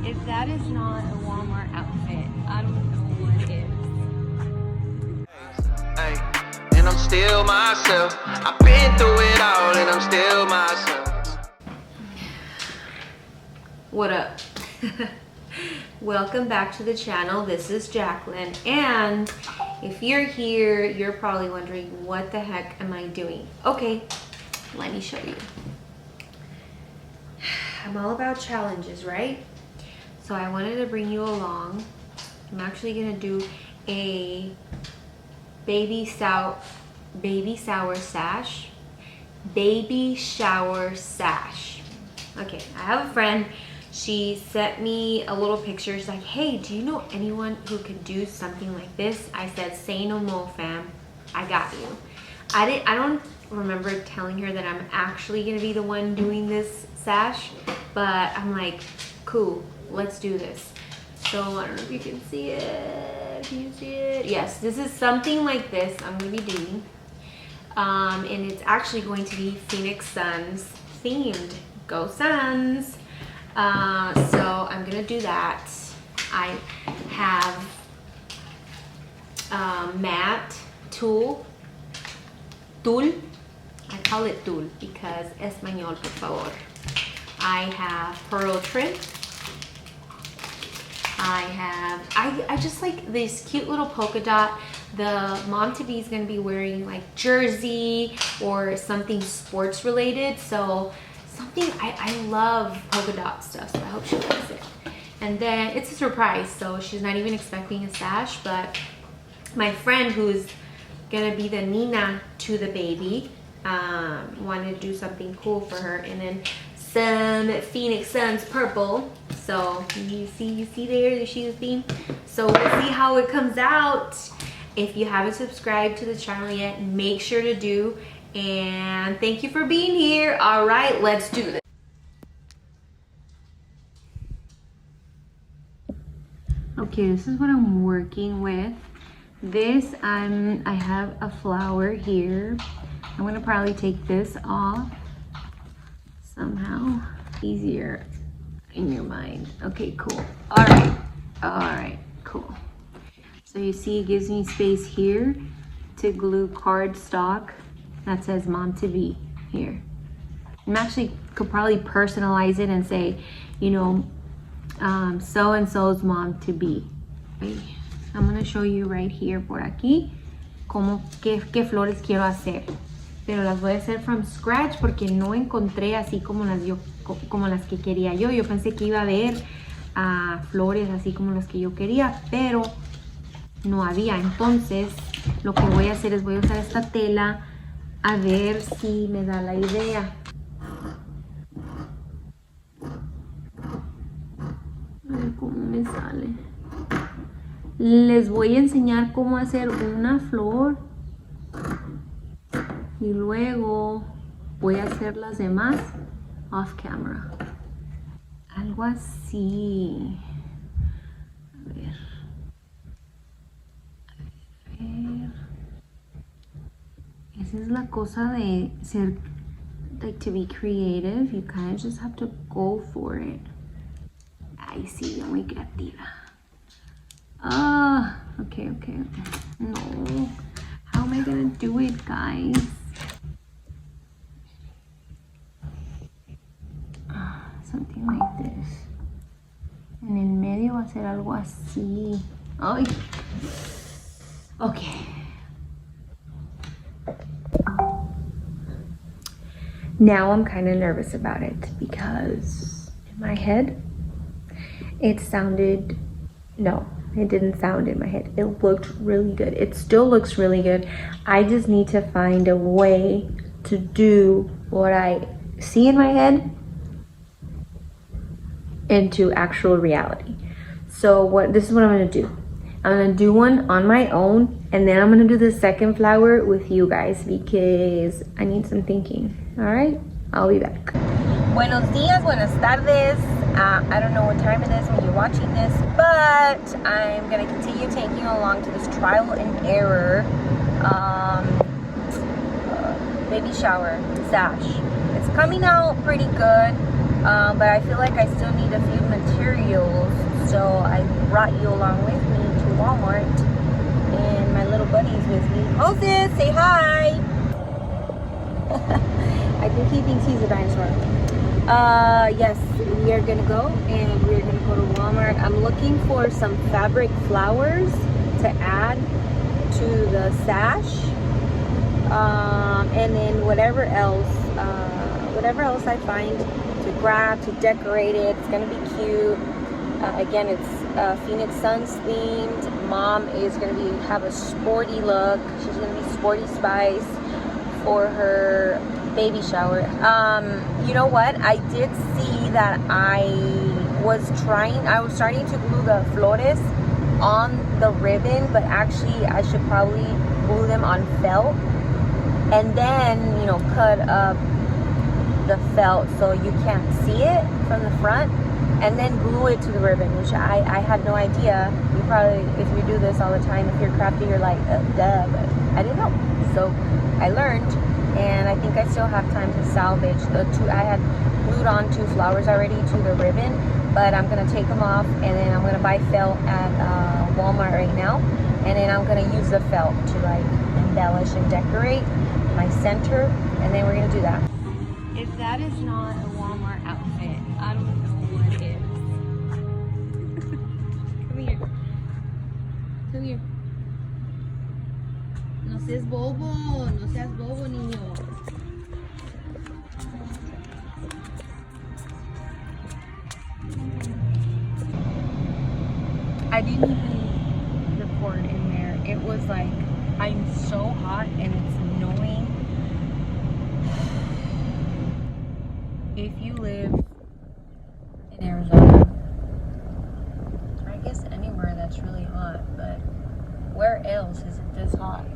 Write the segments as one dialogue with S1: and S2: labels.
S1: If that is not a Walmart outfit, I don't know what is.
S2: Hey, and I'm still myself. I've been through it all and I'm still myself.
S1: What up? Welcome back to the channel. This is Jacqueline, and if you're here, you're probably wondering, what the heck am I doing? Okay, let me show you. I'm all about challenges, right? So I wanted to bring you along. I'm actually gonna do a baby shower sash. Baby shower sash. Okay, I have a friend. She sent me a little picture. She's like, hey, do you know anyone who could do something like this? I said, say no more, fam. I got you. I don't remember telling her that I'm actually gonna be the one doing this sash, but I'm like, cool, let's do this. So I don't know if you can see it. Can you see it? Yes, this is something like this I'm gonna be doing. And it's actually going to be Phoenix Suns themed. Go Suns! So I'm gonna do that. I have matte tulle. I call it tulle because español, por favor. I have pearl trim. I just like this cute little polka dot. The mom to be is gonna be wearing like jersey or something sports related. So something, I love polka dot stuff, so I hope she likes it. And then it's a surprise, so she's not even expecting a sash, but my friend who's gonna be the Nina to the baby wanted to do something cool for her, and then some Phoenix Suns purple. So you see there the shoe theme. So we'll see how it comes out. If you haven't subscribed to the channel yet, make sure to do. And thank you for being here. All right, let's do this. Okay, this is what I'm working with. This, I have a flower here. I'm gonna probably take this off somehow. Easier in your mind. Okay, cool. All right, cool. So you see it gives me space here to glue cardstock that says mom to be here. I'm actually could probably personalize it and say, you know, so and so's mom to be. Okay. I'm gonna show you right here por aquí qué flores quiero hacer, pero las voy a hacer from scratch porque no encontré así como las que quería yo. Yo pensé que iba a haber flores así como las que yo quería, pero no había. Entonces lo que voy a hacer es voy a usar esta tela a ver si me da la idea. A ver cómo me sale. Les voy a enseñar cómo hacer una flor y luego voy a hacer las demás off camera. Algo así. A ver. Esa es la cosa de ser, like, to be creative. You kind of just have to go for it. Ay, sí, yo muy creativa. Okay. No. How am I gonna do it, guys? Something like this. En el medio va a ser algo así. Ay. Okay. Now I'm kind of nervous about it because in my head it sounded, no, it didn't sound in my head. It looked really good. It still looks really good. I just need to find a way to do what I see in my head into actual reality. So this is what I'm gonna do. I'm gonna do one on my own, and then I'm gonna do the second flower with you guys because I need some thinking. All right, I'll be back. Buenos días, buenas tardes. I don't know what time it is when you're watching this, but I'm gonna continue taking you along to this trial and error baby shower sash. It's coming out pretty good, but I feel like I still need a few materials brought you along with me to Walmart, and my little buddy's with me. Moses, say hi. I think he thinks he's a dinosaur. Yes, we are gonna go, and we're gonna go to Walmart. I'm looking for some fabric flowers to add to the sash, and then whatever else I find to grab to decorate it. It's gonna be cute. Again, it's Phoenix Suns themed. Mom is gonna have a sporty look. She's gonna be sporty spice for her baby shower. You know what? I did see that I was starting to glue the flores on the ribbon, but actually I should probably glue them on felt, and then, you know, cut up the felt so you can't see it from the front, and then glue it to the ribbon, which I had no idea. You probably, if you do this all the time, if you're crafty, you're like, duh, but I didn't know. So I learned, and I think I still have time to salvage the two. I had glued on 2 flowers already to the ribbon, but I'm gonna take them off, and then I'm gonna buy felt at Walmart right now, and then I'm gonna use the felt to like embellish and decorate my center, and then we're gonna do that. If that is not a Walmart outfit, I don't know what is. Come here. Come here. No seas bobo. No seas bobo, niño. I didn't even record in there. It was like, I'm so hot and it's annoying. If you live in Arizona, or I guess anywhere that's really hot, but where else is it this hot?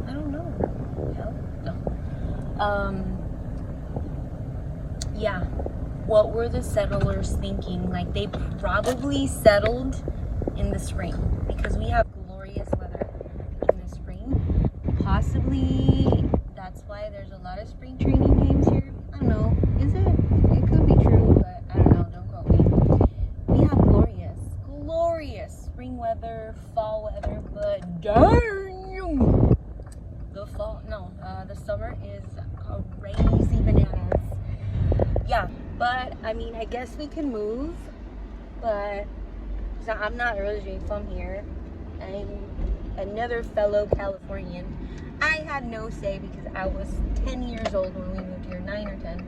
S1: I don't know. Hell, no. Yeah. What were the settlers thinking? Like, they probably settled in the spring, because we have glorious weather in the spring. Possibly that's why there's a lot of spring training games here. I don't know. Is it? It could be true, but I don't know. Don't quote me. We have glorious spring weather, fall weather, but damn, the summer is crazy bananas. Yeah, but I mean, I guess we can move, but I'm not originally from here. I'm another fellow Californian. I had no say because I was 10 years old when we moved here, 9 or 10.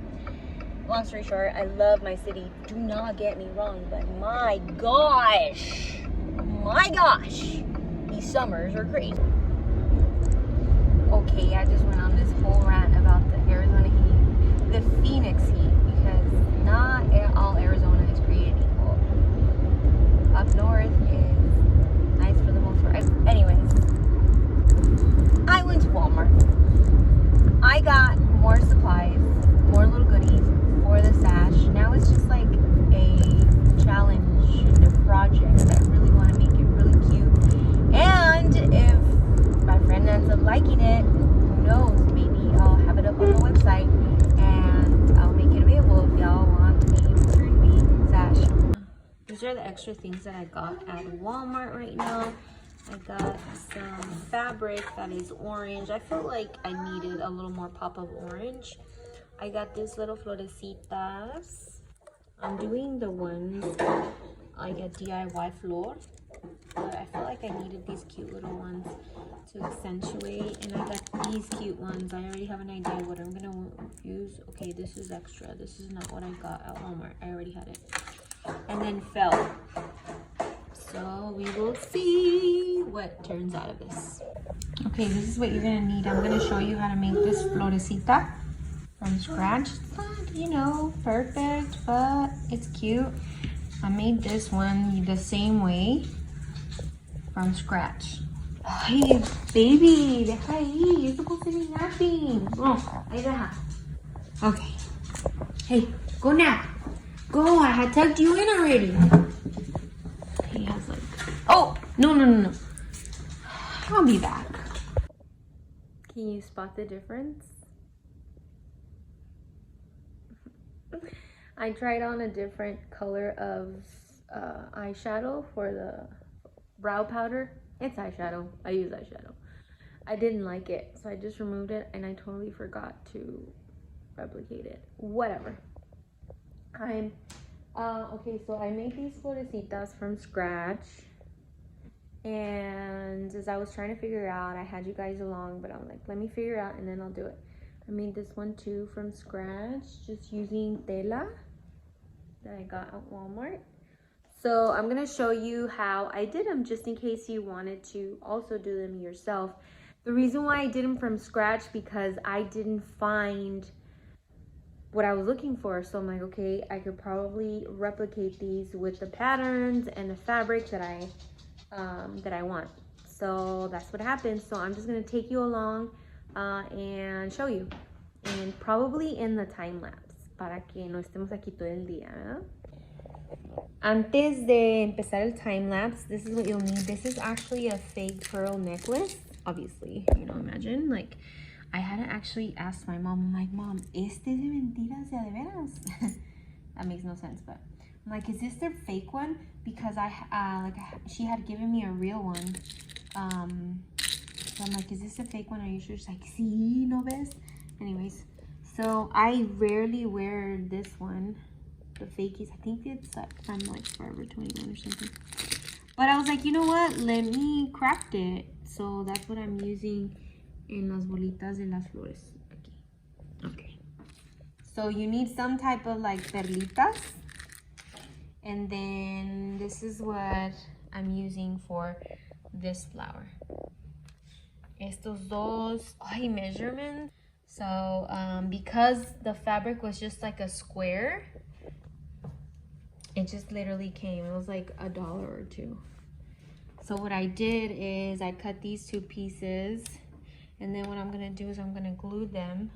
S1: Long story short, I love my city. Do not get me wrong, but my gosh, these summers are crazy. Okay, I just went on this whole rant about the Arizona heat, the Phoenix heat, because not all Arizona is created equal. Up north is nice for the most part. Anyways, I went to Walmart. I got more supplies, more little goodies for the sash. Now it's just like a challenge and a project. I really want to make it really cute. And if my friend ends up liking it, who knows? Maybe I'll have it up on the website and I'll make it available if y'all want a creepy sash. These are the extra things that I got at Walmart right now. I got some fabric that is orange. I felt like I needed a little more pop of orange. I got these little florecitas. I'm doing the ones like a DIY floor, but I felt like I needed these cute little ones to accentuate. And I got these cute ones. I already have an idea what I'm gonna use. Okay, this is extra. This is not what I got at Walmart. I already had it. And then felt. So we will see what turns out of this. Okay, this is what you're gonna need. I'm gonna show you how to make this florecita from scratch. It's not, you know, perfect, but it's cute. I made this one the same way from scratch. Hey, baby, deja ahí. You're supposed to be napping. Oh, ahí deja. Okay. Hey, go nap. Go, I had tucked you in already. He has like, oh, no. I'll be back. Can you spot the difference? I tried on a different color of eyeshadow for the brow powder. It's eyeshadow. I use eyeshadow. I didn't like it, so I just removed it, and I totally forgot to replicate it. Whatever. Okay, so I made these florecitas from scratch, and as I was trying to figure out, I had you guys along, but I'm like, let me figure it out and then I'll do it. I made this one too from scratch, just using tela that I got at Walmart. So I'm gonna show you how I did them, just in case you wanted to also do them yourself. The reason why I did them from scratch, because I didn't find what I was looking for. So I'm like, okay, I could probably replicate these with the patterns and the fabric that I want. So that's what happened. So I'm just gonna take you along and show you, and probably in the time lapse para que no estemos aquí todo el día, ¿verdad? Antes de empezar el time lapse, this is what you'll need. This is actually a fake pearl necklace, obviously, you know, imagine, like, I had to actually ask my mom. I'm like, Mom, ¿este es de mentiras de veras? That makes no sense, but I'm like, is this their fake one? Because she had given me a real one. So I'm like, is this a fake one? Are you sure? She's like, sí, no ves? Anyways, so I rarely wear this one, the fakies. I think it's from like Forever 21 or something. But I was like, you know what? Let me craft it. So that's what I'm using en las bolitas de las flores. Okay. So you need some type of like perlitas. And then this is what I'm using for this flower. Estos dos measurements. So because the fabric was just like a square, it just literally came. It was like $1 or $2. So what I did is I cut these 2 pieces, and then what I'm gonna do is I'm gonna glue them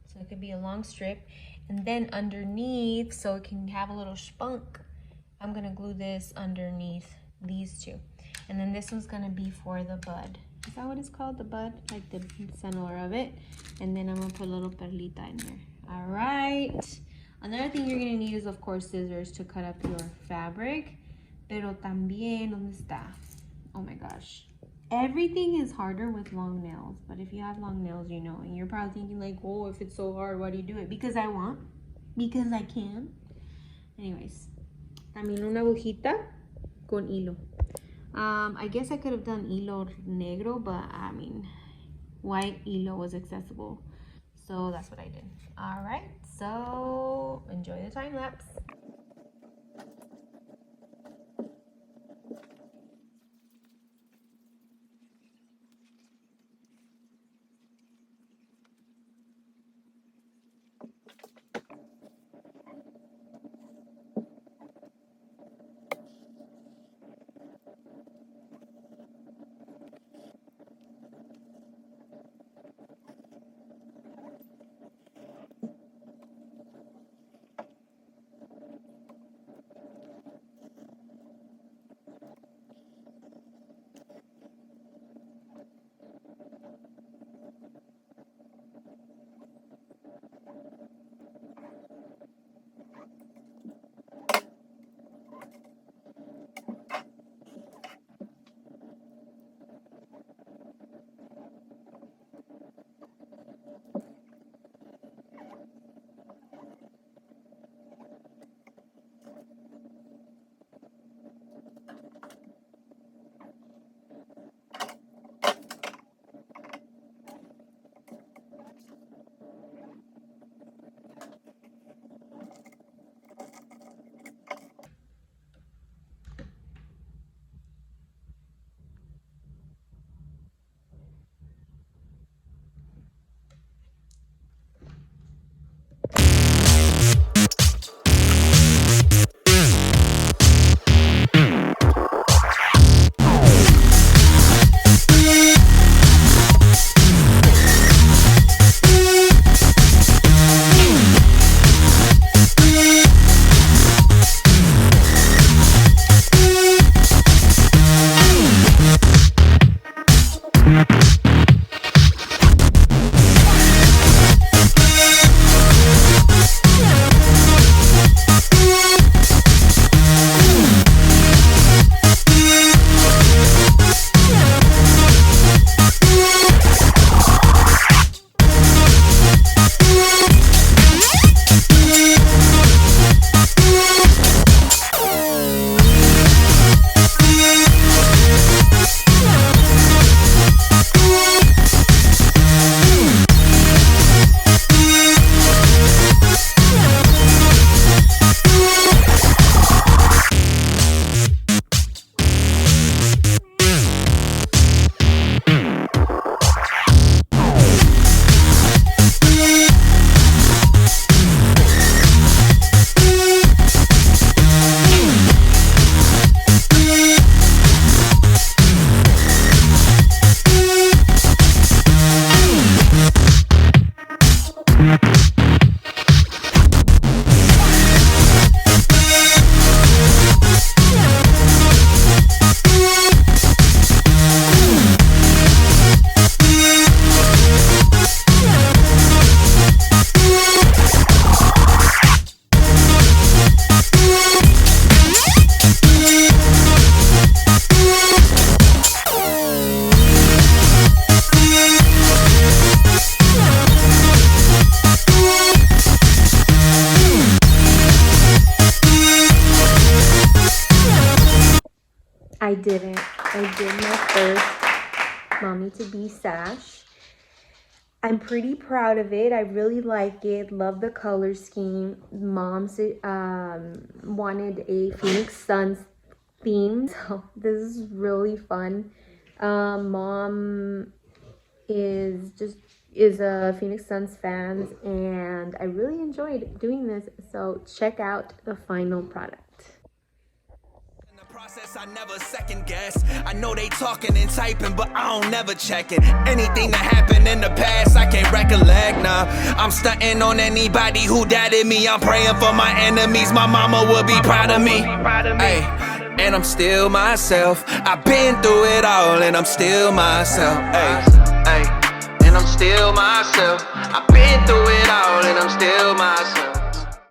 S1: so it could be a long strip, and then underneath, so it can have a little spunk, I'm gonna glue this underneath these 2, and then this one's gonna be for the bud. Is that what it's called, the bud? Like the center of it. And then I'm gonna put a little perlita in there. All right. Another thing you're gonna need is, of course, scissors to cut up your fabric. Pero también, ¿dónde está? Oh my gosh. Everything is harder with long nails, but if you have long nails, you know, and you're probably thinking like, oh, if it's so hard, why do you do it? Because I want, because I can. Anyways, también una agujita con hilo. I guess I could have done hilo negro, but I mean, white hilo was accessible. So that's what I did. All right, so enjoy the time lapse. I didn't. I did my first Mommy to Be sash. I'm pretty proud of it. I really like it. Love the color scheme. Mom's wanted a Phoenix Suns theme, so this is really fun. Mom is a Phoenix Suns fan, and I really enjoyed doing this. So check out the final product.
S2: Process I never second guess. I know they talking and typing, but I don't never check it. Anything that happened in the past, I can't recollect. Nah, I'm stunting on anybody who doubted me. I'm praying for my enemies. My mama would be proud of me. Hey, and I'm still myself. I've been through it all, and I'm still myself. Hey, and I'm still myself. I've been through it all, and I'm still myself.